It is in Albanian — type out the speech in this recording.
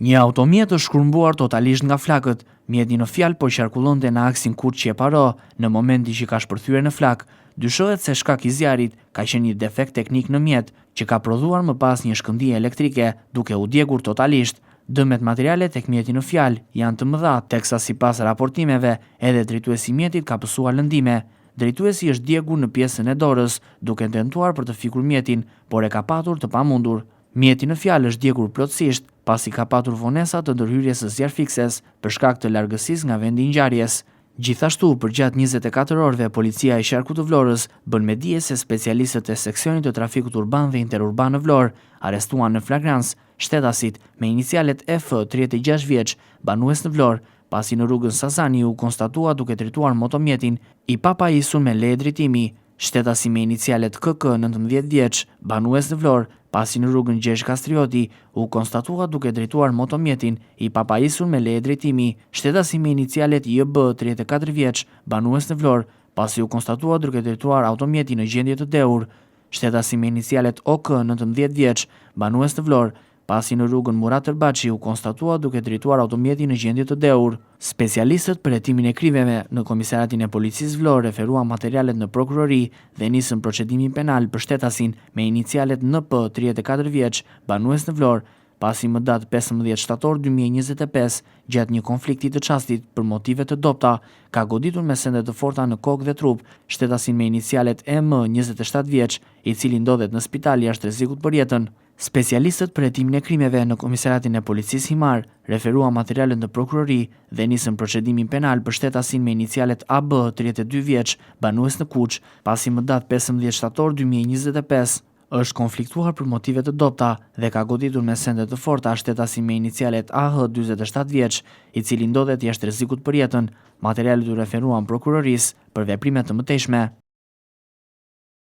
Një automjet është shkrumbuar totalisht nga flakët. Mjeti në fjalë po qarkullonte në aksin Kurrë-Qeparo në momenti që ka shpërthyer në flak. Dyshohet se shkak i zjarit ka qenë një defekt teknik në mjet që ka prodhuar më pas një shkëndijë elektrike duke u djegur totalisht. Dëmet materiale tek mjeti në fjalë janë të mëdha, teksa sipas raportimeve edhe drejtuesi i mjetit ka pësuar lëndime. Drejtuesi është djegur në pjesën e dorës duke tentuar për të fikur mjetin, por e ka patur të pamundur. Mjeti në fjalë është djegur plotësisht pasi ka patur vonesa të ndërhyrjes së zjarfikses për shkak të largësisë nga vendi i ngjarjes. Gjithashtu, përgjatë 24 orëve, policia e Qarkut të Vlorës bën me dije se specialistët e seksionit të trafikut urban dhe interurban në Vlorë arrestuan në flagrancë shtetasit me inicialet F, 36 vjeç, banues në Vlorë, pasi në rrugën Sazani u konstatua duke drejtuar motomjetin i papajisur me leje drejtimi. Shtetasi me inicialet KK, 19 vjeç, banues në Vlorë, pasi në rrugën Gjergj Kastrioti u konstatua duke drejtuar motomjetin i papajisur me leje drejtimi. Shtetasi me inicialet JB, 34 vjeç, banues në Vlorë, pasi u konstatua duke drejtuar automjetin në gjendje të dehur. Shtetasin me inicialet OK, 19 vjeç, banues në Vlorë, pasi në rrugën Murat Tërbaçi u konstatua duke drejtuar automjetin në gjendje të dehur. Specialistët për hetimin e krimeve në Komisariatin e Policisë Vlorë referuan materialet në prokurori dhe nisën procedimin penal për shtetasin me inicialet NP, 34 vjeç, banues në Vlorë, pasi më datë 15 shtator 2025, gjatë një konflikti të çastit për motive të dobta, ka goditur me sende të forta në kokë dhe trup shtetasin me inicialet M, 27 vjeç, i cili ndodhet në spital jashtë rrezikut për jetën. Specialistët për hetimin e krimeve në Komisariatin e Policisë Himar referuan materialet në prokurori dhe nisën procedimin penal për shtetasin me inicialet AB, 32 vjeç, banues në Kuç, pasi më datë 15 shtator 2025. Është konfliktuar për motive të dobta dhe ka goditur me sende të forta shtetasin me inicialet AH, 47 vjeç, i cili ndodhet jashtë rrezikut për jetën. Materialet u referuan prokurorisë për veprime të mëtejshme.